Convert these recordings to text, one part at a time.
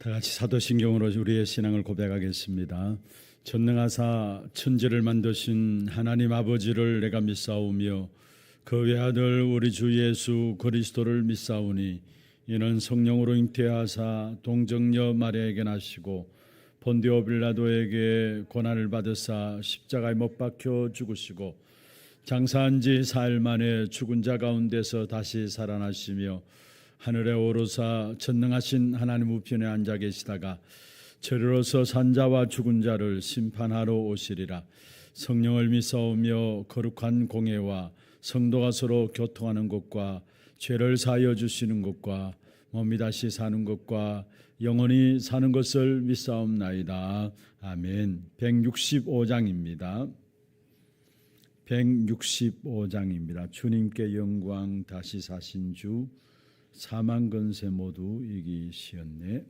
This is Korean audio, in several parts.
다 같이 사도신경으로 우리의 신앙을 고백하겠습니다. 전능하사 천지를 만드신 하나님 아버지를 내가 믿사오며 그 외아들 우리 주 예수 그리스도를 믿사오니 이는 성령으로 잉태하사 동정녀 마리아에게 나시고 본디오 빌라도에게 고난을 받으사 십자가에 못 박혀 죽으시고 장사한 지 사흘 만에 죽은 자 가운데서 다시 살아나시며 하늘에 오르사 전능하신 하나님 우편에 앉아 계시다가 저리로서 산자와 죽은 자를 심판하러 오시리라. 성령을 믿사오며 거룩한 공회와 성도가 서로 교통하는 것과 죄를 사하여 주시는 것과 몸이 다시 사는 것과 영원히 사는 것을 믿사옵나이다. 아멘. 165장입니다. 165장입니다. 주님께 영광, 다시 사신 주, 사망 권세 모두 이기시었네.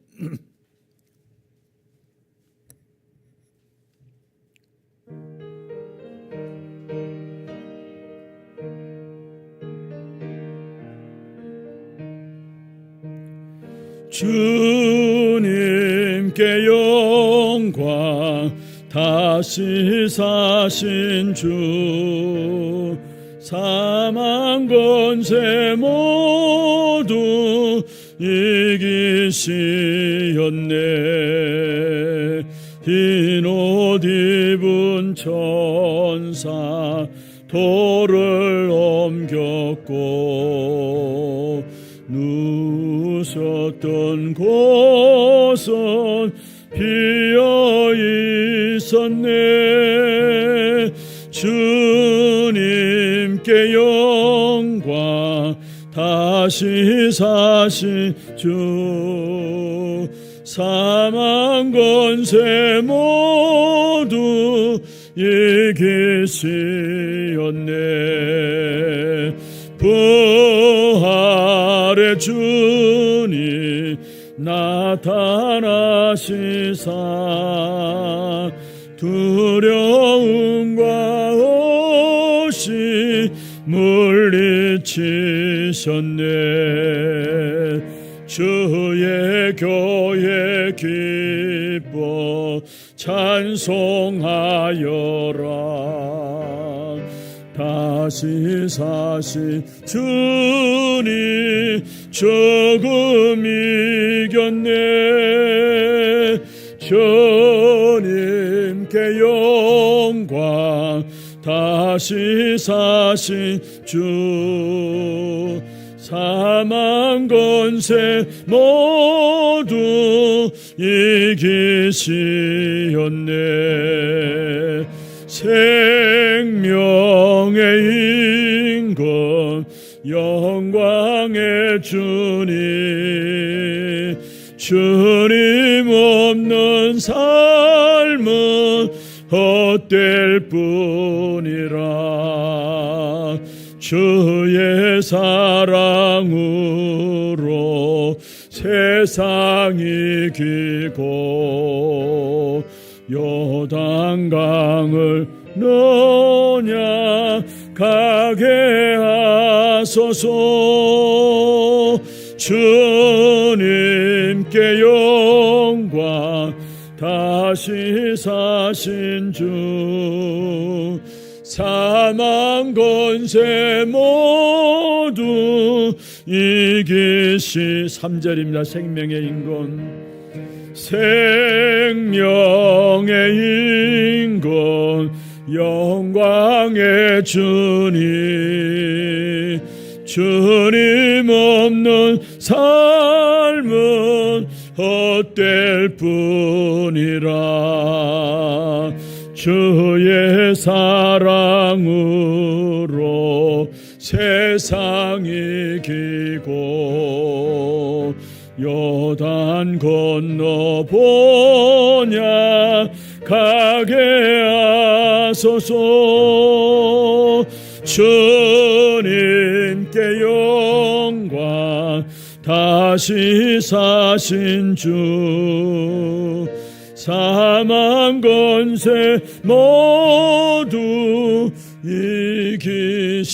주님께 영광, 다시 사신 주, 사망 권세 모두 이기시었네. 흰 옷 입은 천사 돌을 옮겼고 누우셨던 곳은 비어 있었네. 주님께 영광, 다시 사신 주, 사망 권세 모두 이기시었네. 부활의 주님 나타나시사 두려움과 옷이 물리치셨네. 주의 교회 기뻐 찬송하여라. 다시 사신 주님 조금 이겼네. 주님께 영광, 다시 사신 주, 사망 권세 모두 이기시었네. 생명의 인권, 영광의 주님, 주님 없는 삶은 헛될 뿐이라. 주의 사랑으로 세상이 이기고 요단강을 노냐가게 하소서. 주님께 영광, 다시 사신 주, 사망 권세 모두 이기시. 3절입니다. 생명의 인권, 생명의 인권, 영광의 주님, 주님 없는 삶은 헛될 뿐이라. 주의 사랑으로 세상이 이기고 요단 건너 보냐 가게 하소서. 주님께 영광, 다시 사신 주, 사망 권세 모두 이기시었네.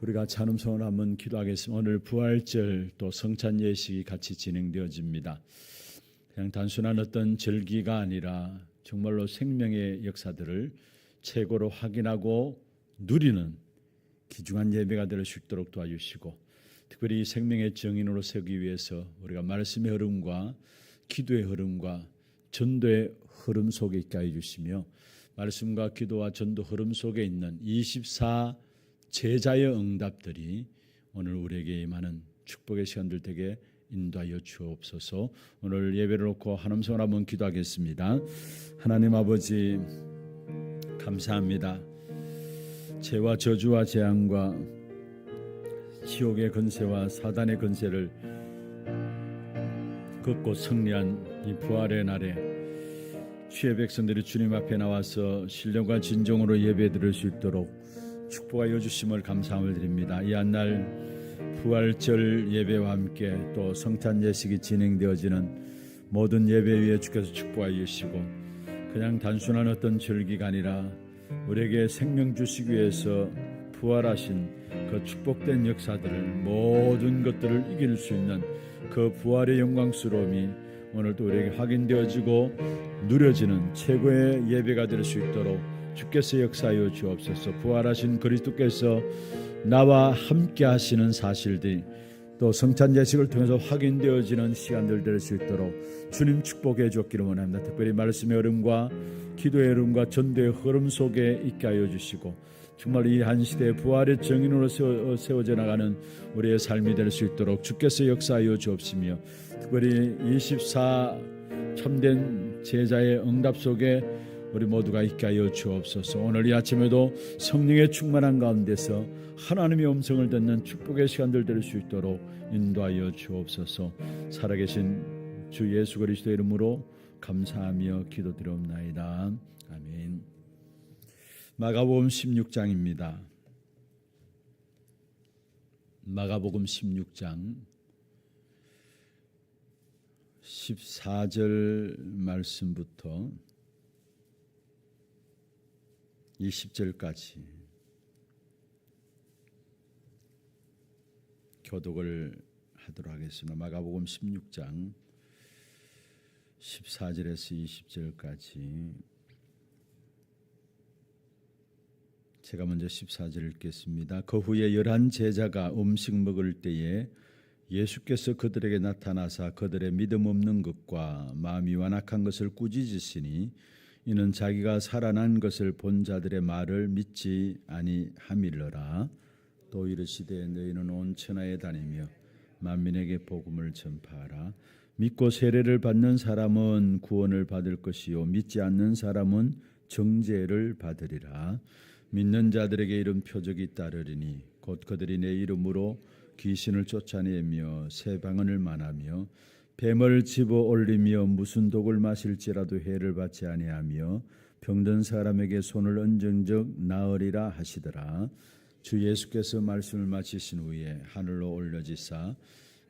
우리가 찬음성을 한번 기도하겠습니다. 오늘 부활절 또 성찬 예식이 같이 진행되어집니다. 그냥 단순한 어떤 절기가 아니라 정말로 생명의 역사들을 최고로 확인하고 누리는 귀중한 예배가 될 수 있도록 도와주시고, 특별히 생명의 정인으로 세우기 위해서 우리가 말씀의 흐름과 기도의 흐름과 전도의 흐름 속에 있게 해주시며, 말씀과 기도와 전도 흐름 속에 있는 24 제자의 응답들이 오늘 우리에게 임하는 축복의 시간들 되게 인도하여 주옵소서. 오늘 예배를 놓고 한음성을 한번 기도하겠습니다. 하나님 아버지, 감사합니다. 죄와 저주와 재앙과 지옥의 권세와 사단의 권세를 걷고 승리한 이 부활의 날에 주의 백성들이 주님 앞에 나와서 신령과 진정으로 예배 드릴 수 있도록 축복하여 주심을 감사함을 드립니다. 이 한 날 부활절 예배와 함께 또 성찬 예식이 진행되어지는 모든 예배 위에 주께서 축복하여 주시고, 그냥 단순한 어떤 절기가 아니라 우리에게 생명 주시기 위해서 부활하신 그 축복된 역사들을, 모든 것들을 이길 수 있는 그 부활의 영광스러움이 오늘도 우리에게 확인되어지고 누려지는 최고의 예배가 될 수 있도록 주께서 역사하여 주옵소서. 부활하신 그리스도께서 나와 함께 하시는 사실들이 또 성찬 예식을 통해서 확인되어지는 시간들 될 수 있도록 주님 축복해 주옵기를 원합니다. 특별히 말씀의 흐름과 기도의 흐름과 전도의 흐름 속에 있게 하여 주시고, 정말 이 한 시대의 부활의 정인으로 세워져 나가는 우리의 삶이 될 수 있도록 주께서 역사하여 주옵시며, 특별히 24 참된 제자의 응답 속에 우리 모두가 있게 하여 주옵소서. 오늘 이 아침에도 성령의 충만한 가운데서 하나님의 음성을 듣는 축복의 시간들 될 수 있도록 인도하여 주옵소서. 살아계신 주 예수 그리스도의 이름으로 감사하며 기도드리옵나이다. 아멘. 마가복음 16장입니다. 마가복음 16장 14절 말씀부터 20절까지 교독을 하도록 하겠습니다. 마가복음 16장 14절에서 20절까지 제가 먼저 14절 읽겠습니다. 그 후에 11 제자가 음식 먹을 때에 예수께서 그들에게 나타나사 그들의 믿음 없는 것과 마음이 완악한 것을 꾸짖으시니, 이는 자기가 살아난 것을 본 자들의 말을 믿지 아니함일러라. 또 이르시되 너희는 온 천하에 다니며 만민에게 복음을 전파하라. 믿고 세례를 받는 사람은 구원을 받을 것이요 믿지 않는 사람은 정죄를 받으리라. 믿는 자들에게 이런 표적이 따르리니 곧 그들이 내 이름으로 귀신을 쫓아내며 새 방언을 말하며 뱀을 집어 올리며 무슨 독을 마실지라도 해를 받지 아니하며 병든 사람에게 손을 얹은 적 나으리라 하시더라. 주 예수께서 말씀을 마치신 후에 하늘로 올려지사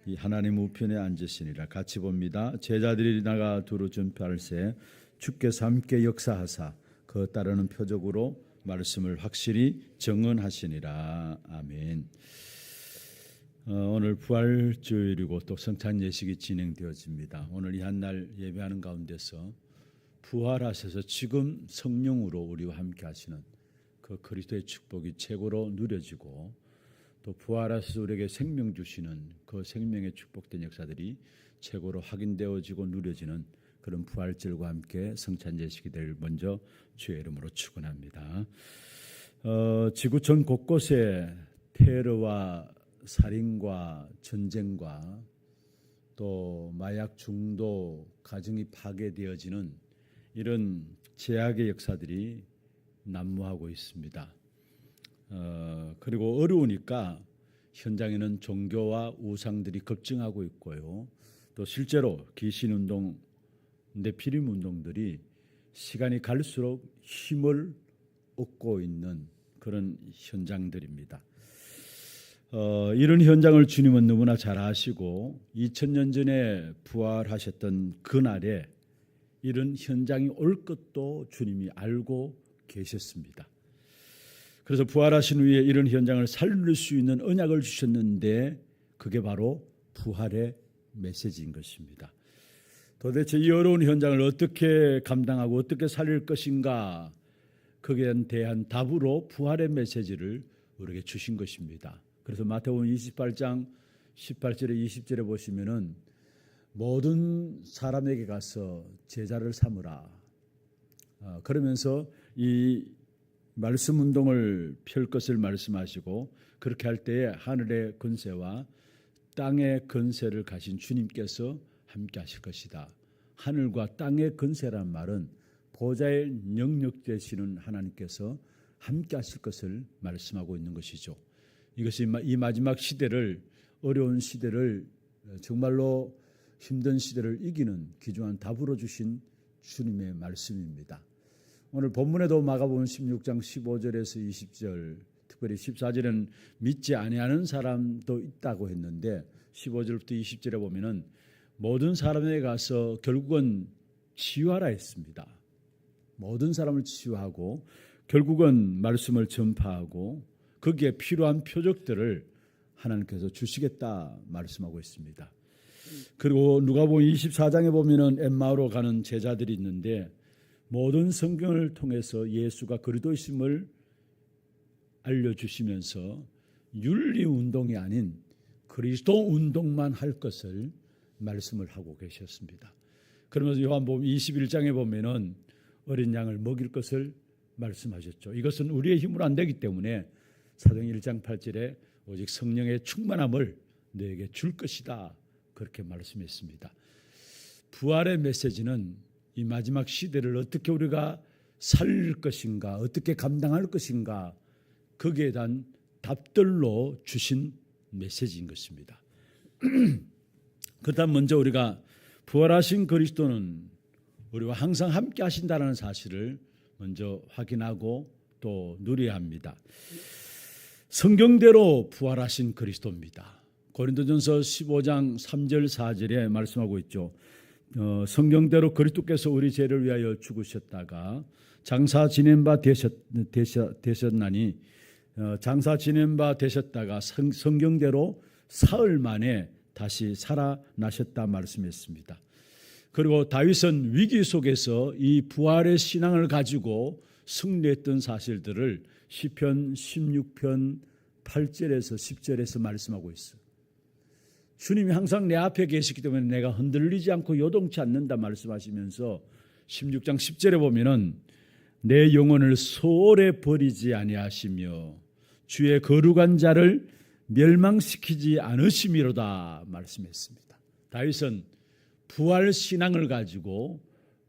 이 하나님 우편에 앉으시니라. 같이 봅니다. 제자들이 나가 두루 전파할새 주께서 함께 역사하사 그 따르는 표적으로 말씀을 확실히 정언하시니라. 아멘. 오늘 부활주일이고 또 성찬 예식이 진행되어집니다. 오늘 이 한 날 예배하는 가운데서 부활하셔서 지금 성령으로 우리와 함께 하시는 그 그리스도의 축복이 최고로 누려지고, 또 부활하셔서 우리에게 생명 주시는 그 생명의 축복된 역사들이 최고로 확인되어지고 누려지는 그런 부활절과 함께 성찬 예식이 될 먼저 주의 이름으로 축원합니다. 지구촌 곳곳에 테러와 살인과 전쟁과 또 마약 중독, 가정이 파괴되어지는 이런 제약의 역사들이 난무하고 있습니다. 그리고 어려우니까 현장에는 종교와 우상들이 급증하고 있고요. 또 실제로 귀신운동, 네피림 운동들이 시간이 갈수록 힘을 얻고 있는 그런 현장들입니다. 이런 현장을 주님은 너무나 잘 아시고 2000년 전에 부활하셨던 그날에 이런 현장이 올 것도 주님이 알고 계셨습니다. 그래서 부활하신 후에 이런 현장을 살릴 수 있는 언약을 주셨는데 그게 바로 부활의 메시지인 것입니다. 도대체 이 어려운 현장을 어떻게 감당하고 어떻게 살릴 것인가, 거기에 대한 답으로 부활의 메시지를 우리에게 주신 것입니다. 그래서 마태복음 28장 18절에 20절에 보시면은 모든 사람에게 가서 제자를 삼으라. 그러면서 이 말씀 운동을 펼 것을 말씀하시고, 그렇게 할 때에 하늘의 권세와 땅의 권세를 가신 주님께서 함께 하실 것이다. 하늘과 땅의 권세란 말은 보좌의 영역 되시는 하나님께서 함께 하실 것을 말씀하고 있는 것이죠. 이것이 이 마지막 시대를, 어려운 시대를, 정말로 힘든 시대를 이기는 귀중한 답으로 주신 주님의 말씀입니다. 오늘 본문에도 마가복음 16장 15절에서 20절, 특별히 14절에는 믿지 아니하는 사람도 있다고 했는데 15절부터 20절에 보면은 모든 사람에게 가서 결국은 치유하라 했습니다. 모든 사람을 치유하고 결국은 말씀을 전파하고 거기에 필요한 표적들을 하나님께서 주시겠다 말씀하고 있습니다. 그리고 누가복음 24장에 보면은 엠마오로 가는 제자들이 있는데 모든 성경을 통해서 예수가 그리스도이심을 알려주시면서 윤리 운동이 아닌 그리스도 운동만 할 것을 말씀을 하고 계셨습니다. 그러면서 요한복음 21장에 보면은 어린 양을 먹일 것을 말씀하셨죠. 이것은 우리의 힘으로 안 되기 때문에 사도행 1장 8절에 오직 성령의 충만함을 너에게 줄 것이다, 그렇게 말씀했습니다. 부활의 메시지는 이 마지막 시대를 어떻게 우리가 살릴 것인가, 어떻게 감당할 것인가, 거기에 대한 답들로 주신 메시지인 것입니다. 그다음 먼저 우리가 부활하신 그리스도는 우리와 항상 함께 하신다는 사실을 먼저 확인하고 또 누려야 합니다. 성경대로 부활하신 그리스도입니다. 고린도전서 15장 3절 4절에 말씀하고 있죠. 성경대로 그리스도께서 우리 죄를 위하여 죽으셨다가 장사 지낸 바 되셨나니 장사 지낸 바 되셨다가 성경대로 사흘 만에 다시 살아나셨다 말씀했습니다. 그리고 다윗은 위기 속에서 이 부활의 신앙을 가지고 승리했던 사실들을 시편 16편 8절에서 10절에서 말씀하고 있어요. 주님이 항상 내 앞에 계시기 때문에 내가 흔들리지 않고 요동치 않는다 말씀하시면서 16장 10절에 보면은 내 영혼을 소홀히 버리지 아니하시며 주의 거룩한 자를 멸망시키지 않으심이로다 말씀했습니다. 다윗은 부활 신앙을 가지고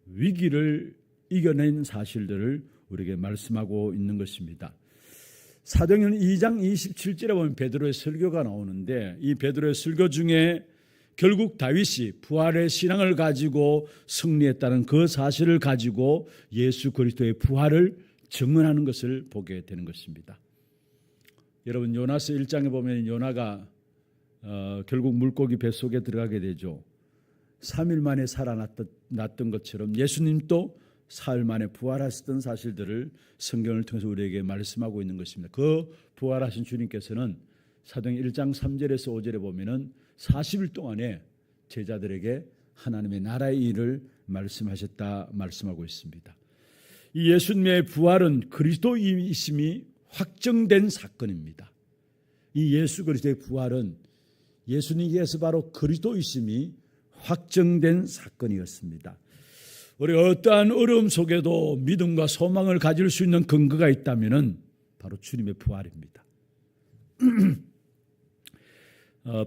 위기를 이겨낸 사실들을 우리에게 말씀하고 있는 것입니다. 사도행전 2장 27절에 보면 베드로의 설교가 나오는데 이 베드로의 설교 중에 결국 다윗이 부활의 신앙을 가지고 승리했다는 그 사실을 가지고 예수 그리스도의 부활을 증언하는 것을 보게 되는 것입니다. 여러분, 요나서 1장에 보면 요나가 결국 물고기 뱃속에 들어가게 되죠. 3일 만에 살아났던 것처럼 예수님도 사흘 만에 부활하셨던 사실들을 성경을 통해서 우리에게 말씀하고 있는 것입니다. 그 부활하신 주님께서는 사도행 1장 3절에서 5절에 보면은 40일 동안에 제자들에게 하나님의 나라의 일을 말씀하셨다 말씀하고 있습니다. 이 예수님의 부활은 그리스도이심이 확정된 사건입니다. 이 예수 그리스도의 부활은 예수님께서 바로 그리스도이심이 확정된 사건이었습니다. 우리가 어떠한 어려움 속에도 믿음과 소망을 가질 수 있는 근거가 있다면 바로 주님의 부활입니다.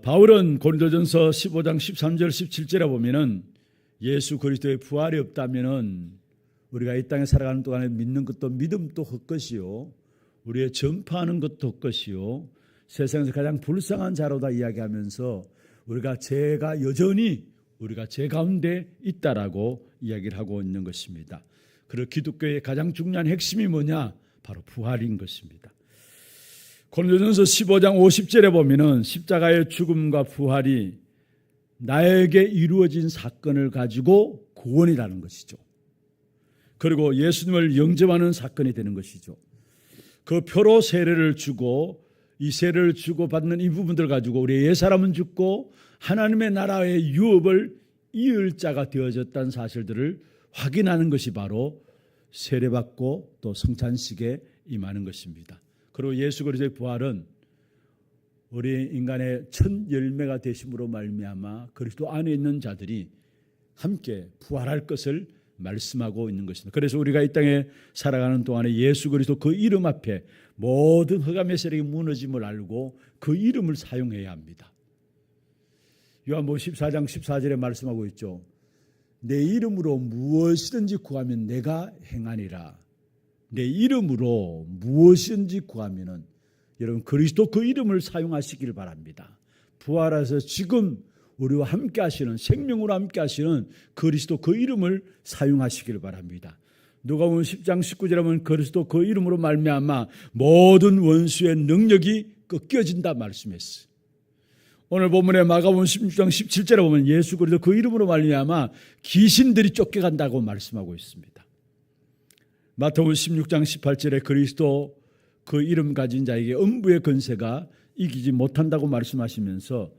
바울은 고린도전서 15장 13절 17절에 보면은 예수 그리스도의 부활이 없다면은 우리가 이 땅에 살아가는 동안에 믿는 것도 믿음도 헛것이요, 우리의 전파하는 것도 헛것이요, 세상에서 가장 불쌍한 자로다 이야기하면서 우리가 죄가 여전히 우리가 죄 가운데 있다라고 이야기를 하고 있는 것입니다. 그리고 기독교의 가장 중요한 핵심이 뭐냐? 바로 부활인 것입니다. 고린도전서 15장 50절에 보면은 십자가의 죽음과 부활이 나에게 이루어진 사건을 가지고 구원이라는 것이죠. 그리고 예수님을 영접하는 사건이 되는 것이죠. 그 표로 세례를 주고 이 세례를 주고 받는 이 부분들 가지고 우리의 옛사람은 죽고 하나님의 나라의 유업을 이을 자가 되어졌다는 사실들을 확인하는 것이 바로 세례받고 또 성찬식에 임하는 것입니다. 그리고 예수 그리스도의 부활은 우리 인간의 첫 열매가 되심으로 말미암아 그리스도 안에 있는 자들이 함께 부활할 것을 말씀하고 있는 것입니다. 그래서 우리가 이 땅에 살아가는 동안에 예수 그리스도 그 이름 앞에 모든 흑암의 세력이 무너짐을 알고 그 이름을 사용해야 합니다. 요한복음 14장 14절에 말씀하고 있죠. 내 이름으로 무엇이든지 구하면 내가 행하리라. 내 이름으로 무엇이든지 구하면은 여러분 그리스도 그 이름을 사용하시길 바랍니다. 부활해서 지금 우리와 함께 하시는 생명으로 함께 하시는 그리스도 그 이름을 사용하시길 바랍니다. 누가복음 10장 19절에 보면 그리스도 그 이름으로 말미암아 모든 원수의 능력이 꺾여진다 말씀했어요. 오늘 본문의 마가복음 16장 17절에 보면 예수 그리스도 그 이름으로 말미암아 귀신들이 쫓겨간다고 말씀하고 있습니다. 마태복음 16장 18절에 그리스도 그 이름 가진 자에게 음부의 권세가 이기지 못한다고 말씀하시면서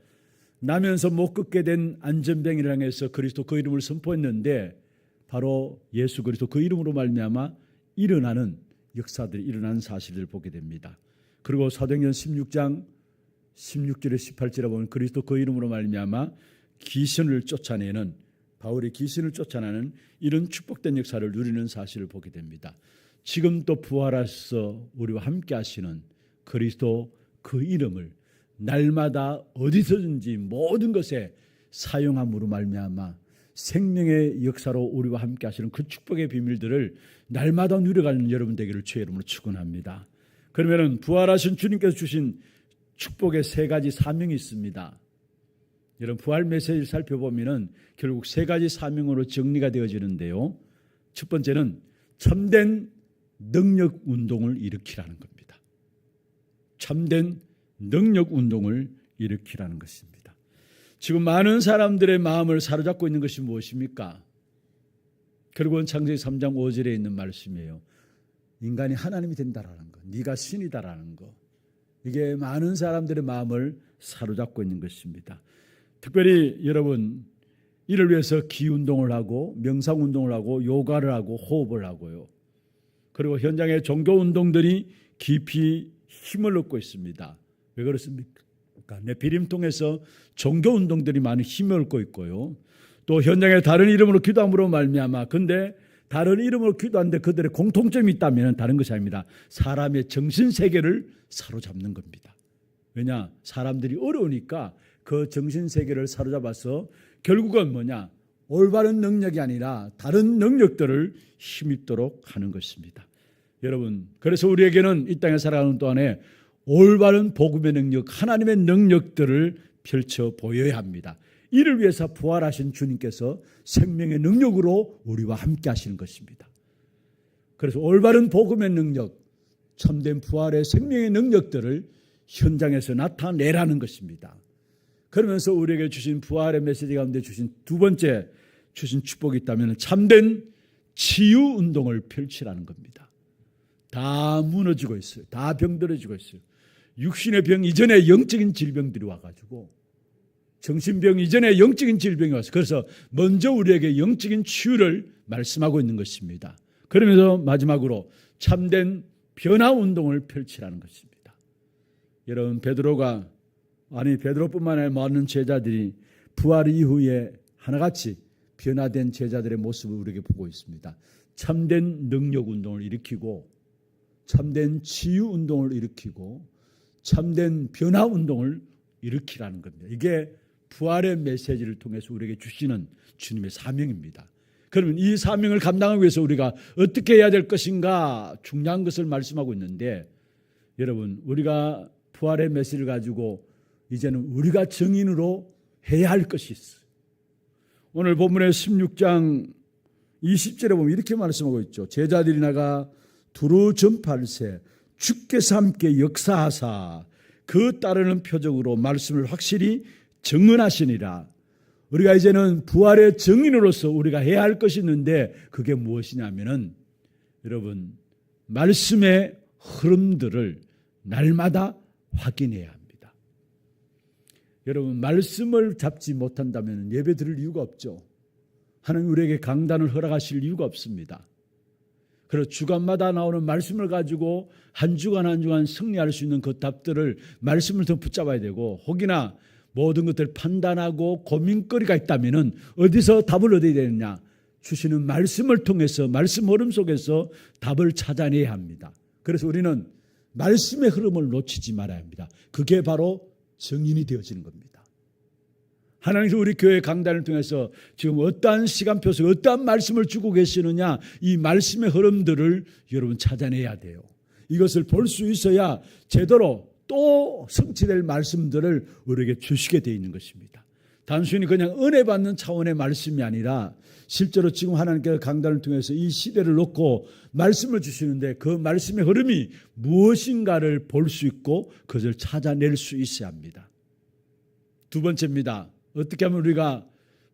나면서 못 걷게 된 안전병이를 향해서 그리스도 그 이름을 선포했는데 바로 예수 그리스도 그 이름으로 말미암아 일어나는 역사들이 일어나는 사실을 보게 됩니다. 그리고 사도행전 16장 16절에 18절에 보면 그리스도 그 이름으로 말미암아 귀신을 쫓아내는 바울이 귀신을 쫓아내는 이런 축복된 역사를 누리는 사실을 보게 됩니다. 지금 또 부활하셔서 우리와 함께 하시는 그리스도 그 이름을 날마다 어디서든지 모든 것에 사용함으로 말미암아 생명의 역사로 우리와 함께 하시는 그 축복의 비밀들을 날마다 누려가는 여러분 되기를 주의 이름으로 축원합니다. 그러면 부활하신 주님께서 주신 축복의 세 가지 사명이 있습니다. 여러분 부활 메시지를 살펴보면 결국 세 가지 사명으로 정리가 되어지는데요. 첫 번째는 참된 능력 운동을 일으키라는 겁니다. 참된 능력 운동을 일으키라는 것입니다. 지금 많은 사람들의 마음을 사로잡고 있는 것이 무엇입니까? 결국은 창세기 3장 5절에 있는 말씀이에요. 인간이 하나님이 된다라는 것, 네가 신이다라는 것. 이게 많은 사람들의 마음을 사로잡고 있는 것입니다. 특별히 여러분 이를 위해서 기운동을 하고 명상운동을 하고 요가를 하고 호흡을 하고요. 그리고 현장의 종교운동들이 깊이 힘을 얻고 있습니다. 왜 그렇습니까? 네피림 통해서 종교운동들이 많이 힘을 얻고 있고요. 또 현장에 다른 이름으로 기도함으로 말미암아 근데 다른 이름으로 기도하는데 그들의 공통점이 있다면 다른 것이 아닙니다. 사람의 정신세계를 사로잡는 겁니다. 왜냐? 사람들이 어려우니까 그 정신세계를 사로잡아서 결국은 뭐냐? 올바른 능력이 아니라 다른 능력들을 힘입도록 하는 것입니다. 여러분 그래서 우리에게는 이 땅에 살아가는 동안에 올바른 복음의 능력, 하나님의 능력들을 펼쳐 보여야 합니다. 이를 위해서 부활하신 주님께서 생명의 능력으로 우리와 함께 하시는 것입니다. 그래서 올바른 복음의 능력, 참된 부활의 생명의 능력들을 현장에서 나타내라는 것입니다. 그러면서 우리에게 주신 부활의 메시지 가운데 주신 두 번째 주신 축복이 있다면 참된 치유 운동을 펼치라는 겁니다. 다 무너지고 있어요. 다 병들어지고 있어요. 육신의 병 이전에 영적인 질병들이 와가지고 정신병 이전에 영적인 질병이 왔어요. 그래서 먼저 우리에게 영적인 치유를 말씀하고 있는 것입니다. 그러면서 마지막으로 참된 변화 운동을 펼치라는 것입니다. 여러분 베드로뿐만 아니라 많은 제자들이 부활 이후에 하나같이 변화된 제자들의 모습을 우리에게 보고 있습니다. 참된 능력 운동을 일으키고 참된 치유 운동을 일으키고 참된 변화 운동을 일으키라는 겁니다. 이게 부활의 메시지를 통해서 우리에게 주시는 주님의 사명입니다. 그러면 이 사명을 감당하기 위해서 우리가 어떻게 해야 될 것인가 중요한 것을 말씀하고 있는데 여러분 우리가 부활의 메시지를 가지고 이제는 우리가 증인으로 해야 할 것이 있어요. 오늘 본문의 16장 20절에 보면 이렇게 말씀하고 있죠. 제자들이 나가 두루 전파할세 주께서 함께 역사하사 그 따르는 표적으로 말씀을 확실히 증언하시니라. 우리가 이제는 부활의 증인으로서 우리가 해야 할 것이 있는데 그게 무엇이냐면은 여러분 말씀의 흐름들을 날마다 확인해야 합니다. 여러분, 말씀을 잡지 못한다면 예배 드릴 이유가 없죠. 하나님 우리에게 강단을 허락하실 이유가 없습니다. 그래서 주간마다 나오는 말씀을 가지고 한 주간 한 주간 승리할 수 있는 그 답들을 말씀을 더 붙잡아야 되고, 혹이나 모든 것들을 판단하고 고민거리가 있다면 어디서 답을 얻어야 되느냐? 주시는 말씀을 통해서, 말씀 흐름 속에서 답을 찾아내야 합니다. 그래서 우리는 말씀의 흐름을 놓치지 말아야 합니다. 그게 바로 증인이 되어지는 겁니다. 하나님께서 우리 교회 강단을 통해서 지금 어떠한 시간표 속에 어떠한 말씀을 주고 계시느냐, 이 말씀의 흐름들을 여러분 찾아내야 돼요. 이것을 볼 수 있어야 제대로 또 성취될 말씀들을 우리에게 주시게 되어 있는 것입니다. 단순히 그냥 은혜 받는 차원의 말씀이 아니라 실제로 지금 하나님께서 강단을 통해서 이 시대를 놓고 말씀을 주시는데 그 말씀의 흐름이 무엇인가를 볼 수 있고 그것을 찾아낼 수 있어야 합니다. 두 번째입니다. 어떻게 하면 우리가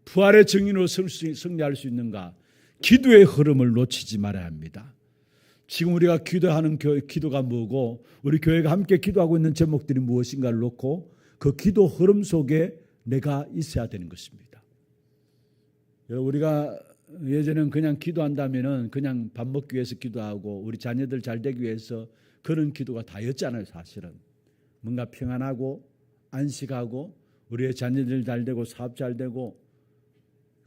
부활의 증인으로 승리할 수 있는가? 기도의 흐름을 놓치지 말아야 합니다. 지금 우리가 기도하는 기도가 뭐고 우리 교회가 함께 기도하고 있는 제목들이 무엇인가를 놓고 그 기도 흐름 속에 내가 있어야 되는 것입니다. 우리가 예전에는 그냥 기도한다면은 그냥 밥 먹기 위해서 기도하고 우리 자녀들 잘 되기 위해서 그런 기도가 다였잖아요. 사실은 뭔가 평안하고 안식하고 우리의 자녀들 잘 되고 사업 잘 되고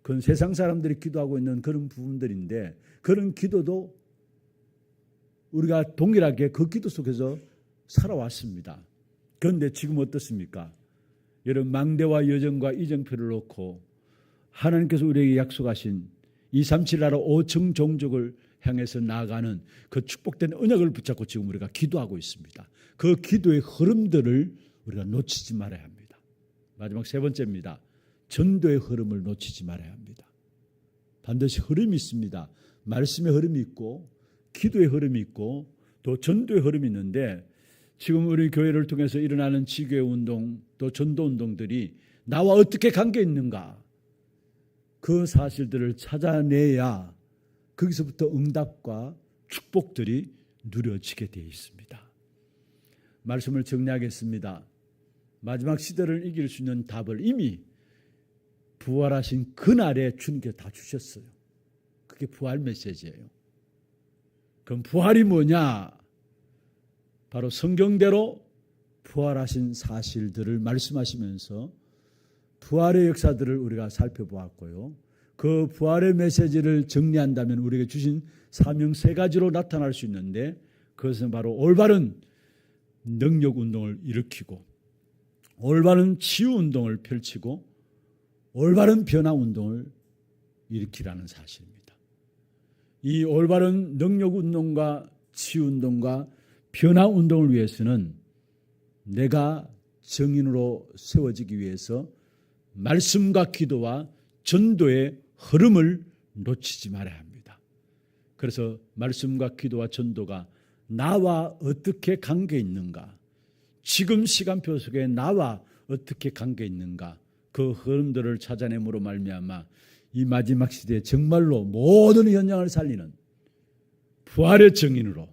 그건 세상 사람들이 기도하고 있는 그런 부분들인데, 그런 기도도 우리가 동일하게 그 기도 속에서 살아왔습니다. 그런데 지금 어떻습니까? 여러분, 망대와 여정과 이정표를 놓고 하나님께서 우리에게 약속하신 237 나라 5층 종족을 향해서 나아가는 그 축복된 언약을 붙잡고 지금 우리가 기도하고 있습니다. 그 기도의 흐름들을 우리가 놓치지 말아야 합니다. 마지막 세 번째입니다. 전도의 흐름을 놓치지 말아야 합니다. 반드시 흐름이 있습니다. 말씀의 흐름이 있고 기도의 흐름이 있고 또 전도의 흐름이 있는데, 지금 우리 교회를 통해서 일어나는 지교회 운동 또 전도 운동들이 나와 어떻게 관계 있는가, 그 사실들을 찾아내야 거기서부터 응답과 축복들이 누려지게 되어 있습니다. 말씀을 정리하겠습니다. 마지막 시대를 이길 수 있는 답을 이미 부활하신 그날에 주님께서 다 주셨어요. 그게 부활 메시지예요. 그럼 부활이 뭐냐? 바로 성경대로 부활하신 사실들을 말씀하시면서 부활의 역사들을 우리가 살펴보았고요. 그 부활의 메시지를 정리한다면 우리에게 주신 사명 세 가지로 나타날 수 있는데, 그것은 바로 올바른 능력 운동을 일으키고 올바른 치유 운동을 펼치고 올바른 변화 운동을 일으키라는 사실입니다. 이 올바른 능력 운동과 치유 운동과 변화 운동을 위해서는 내가 증인으로 세워지기 위해서 말씀과 기도와 전도의 흐름을 놓치지 말아야 합니다. 그래서 말씀과 기도와 전도가 나와 어떻게 관계 있는가, 지금 시간표 속에 나와 어떻게 관계 있는가, 그 흐름들을 찾아냄으로 말미암아 이 마지막 시대에 정말로 모든 현장을 살리는 부활의 증인으로,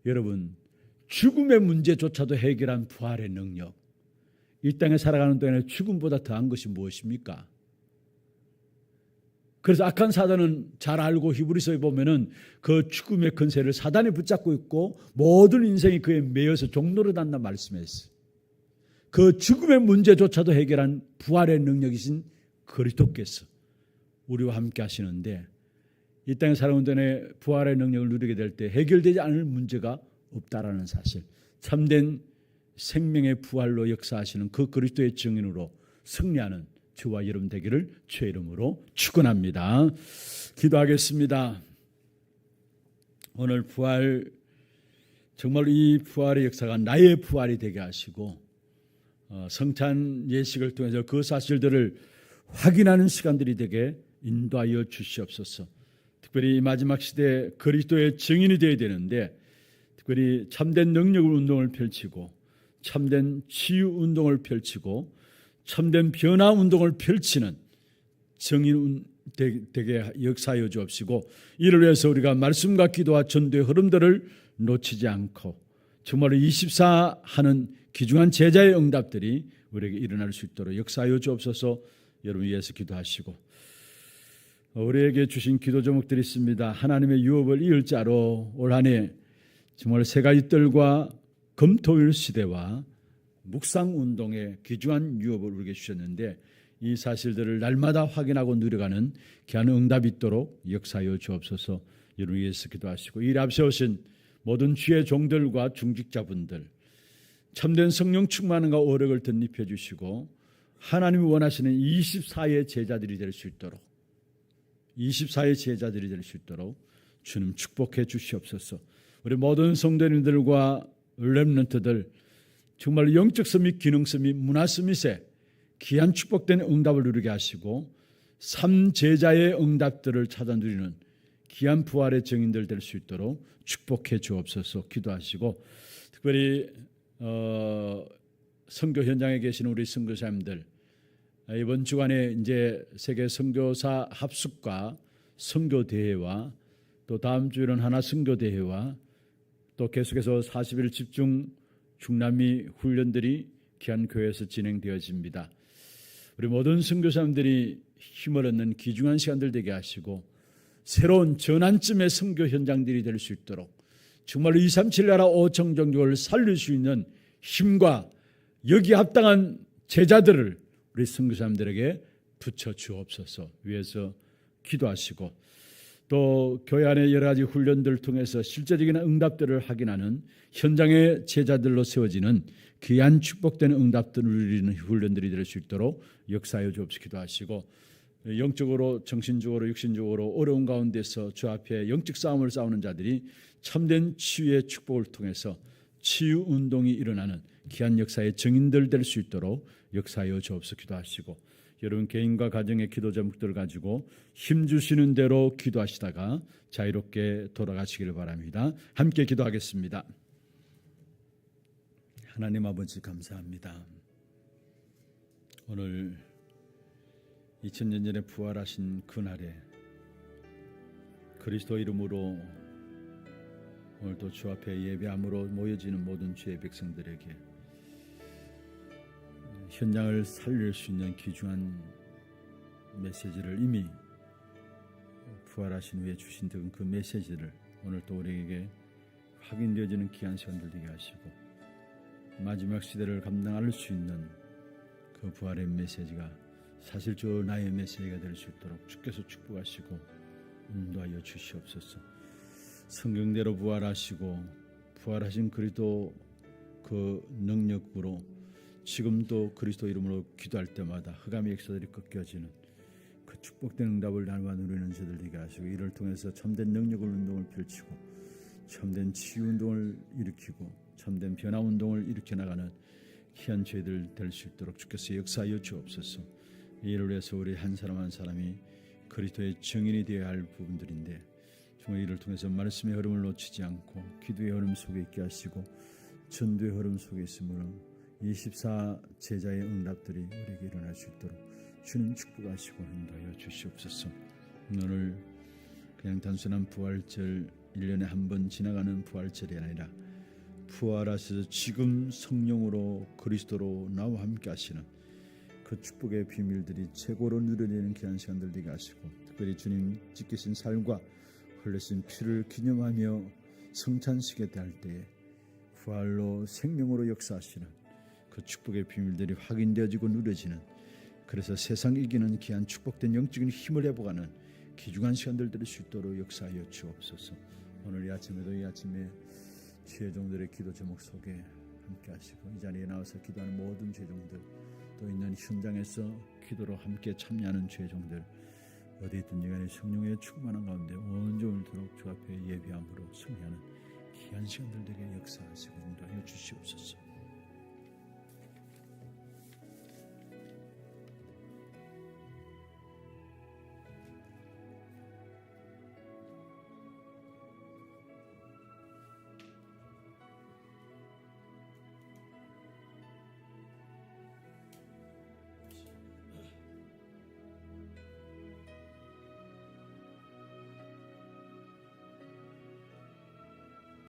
여러분, 죽음의 문제조차도 해결한 부활의 능력, 이 땅에 살아가는 동안에 죽음보다 더한 것이 무엇입니까? 그래서 악한 사단은 잘 알고 히브리서에 보면은 그 죽음의 권세를 사단이 붙잡고 있고 모든 인생이 그에 매여서 종로로 단다 말씀했어요. 그 죽음의 문제조차도 해결한 부활의 능력이신 그리스도께서 우리와 함께 하시는데, 이 땅에 살아온 동안에 부활의 능력을 누리게 될 때 해결되지 않을 문제가 없다라는 사실, 참된 생명의 부활로 역사하시는 그 그리스도의 증인으로 승리하는 저와 여러분 되기를 주의 이름으로 축원합니다. 기도하겠습니다. 오늘 부활, 정말 이 부활의 역사가 나의 부활이 되게 하시고 성찬 예식을 통해서 그 사실들을 확인하는 시간들이 되게 인도하여 주시옵소서. 특별히 이 마지막 시대에 그리스도의 증인이 되어야 되는데, 특별히 참된 능력 운동을 펼치고 참된 치유 운동을 펼치고 참된 변화 운동을 펼치는 증인 되게 역사하여 주옵시고, 이를 위해서 우리가 말씀과 기도와 전도의 흐름들을 놓치지 않고 정말로 24 하는 귀중한 제자의 응답들이 우리에게 일어날 수 있도록 역사하여 주옵소서. 여러분 위해서 기도하시고, 우리에게 주신 기도 제목들이 있습니다. 하나님의 유업을 이을 자로 올 한 해 정말 세 가지 뜰과 금토일 시대와 묵상운동의 귀중한 유업을 우리에게 주셨는데, 이 사실들을 날마다 확인하고 누려가는 귀한 응답이 있도록 역사하여 주옵소서. 여러분 위해서 기도하시고, 이 앞세우신 모든 주의 종들과 중직자분들 참된 성령 충만함과 오력을 덧입혀 주시고, 하나님이 원하시는 24의 제자들이 될 수 있도록, 24의 제자들이 될 수 있도록 주님 축복해 주시옵소서. 우리 모든 성도님들과 렘넌트들 정말 영적 서밋, 기능 서밋, 문화 서밋에 귀한 축복된 응답을 누리게 하시고, 3제자의 응답들을 찾아 누리는 귀한 부활의 증인들 될 수 있도록 축복해 주옵소서. 기도하시고, 특별히 선교 현장에 계시는 우리 선교사님들, 이번 주간에 이제 세계 선교사 합숙과 선교 대회와 또 다음 주에는 하나 선교 대회와 또 계속해서 40일 집중 중남미 훈련들이 귀한 교회에서 진행되어집니다. 우리 모든 선교사님들이 힘을 얻는 귀중한 시간들 되게 하시고, 새로운 전환점의 선교 현장들이 될 수 있도록 정말로 237 나라 5천 종족을 살릴 수 있는 힘과 여기 합당한 제자들을 우리 선교사님들에게 붙여 주옵소서. 위해서 기도하시고, 또 교회 안에 여러 가지 훈련들을 통해서 실제적인 응답들을 확인하는 현장의 제자들로 세워지는 귀한 축복된 응답들을 누리는 훈련들이 될 수 있도록 역사하여 주옵소서. 기도하시고, 영적으로 정신적으로 육신적으로 어려운 가운데서 주 앞에 영적 싸움을 싸우는 자들이 참된 치유의 축복을 통해서 치유 운동이 일어나는 귀한 역사의 증인들 될 수 있도록 역사하여 주옵소서. 기도하시고, 여러분 개인과 가정의 기도 제목들을 가지고 힘 주시는 대로 기도하시다가 자유롭게 돌아가시기를 바랍니다. 함께 기도하겠습니다. 하나님 아버지 감사합니다. 오늘 2000년 전에 부활하신 그날에 그리스도 이름으로 오늘도 주 앞에 예배함으로 모여지는 모든 주의 백성들에게 현장을 살릴 수 있는 귀중한 메시지를 이미 부활하신 후에 주신 그 메시지를 오늘 또 우리에게 확인되어지는 귀한 시간들 되게 하시고, 마지막 시대를 감당할 수 있는 그 부활의 메시지가 사실 저 나의 메시지가 될 수 있도록 주께서 축복하시고 인도하여 주시옵소서. 성경대로 부활하시고 부활하신 그리스도 그 능력으로 지금도 그리스도 이름으로 기도할 때마다 흑암의 역사들이 꺾여지는 그 축복된 응답을 날마다 누리는 저들 되게 하시고, 이를 통해서 참된 능력을 운동을 펼치고 참된 치유 운동을 일으키고 참된 변화 운동을 일으켜 나가는 귀한 죄들 될 수 있도록 주께서 역사하여 주옵소서. 이를 위해서 우리 한 사람 한 사람이 그리스도의 증인이 되어야 할 부분들인데, 정말 이를 통해서 말씀의 흐름을 놓치지 않고 기도의 흐름 속에 있게 하시고 전도의 흐름 속에 있으므로 24 제자의 응답들이 우리에게 일어날 수 있도록 주님 축복하시고 인도하여 주시옵소서. 오늘 그냥 단순한 부활절 1년에 한 번 지나가는 부활절이 아니라 부활하셔서 지금 성령으로 그리스도로 나와 함께 하시는 그 축복의 비밀들이 최고로 누려지는 귀한 시간들 되게 하시고, 특별히 주님 지키신 살과 흘리신 피를 기념하며 성찬식에 대할 때에 부활로 생명으로 역사하시는 그 축복의 비밀들이 확인되어지고 누려지는, 그래서 세상 이기는 귀한 축복된 영적인 힘을 회복하는 귀중한 시간들 될 수 있도록 역사하여 주옵소서. 오늘 이 아침에도 이 아침에 주의 종들의 기도 제목 속에 함께 하시고, 이 자리에 나와서 기도하는 모든 주의 종들, 또 있는 현장에서 기도로 함께 참여하는 주의 종들, 어디 있든 여간에 성령의 충만한 가운데 온종일 도록 주 앞에 예배함으로 승리하는 귀한 시간들 되게 역사하시고 인도하여 주시옵소서.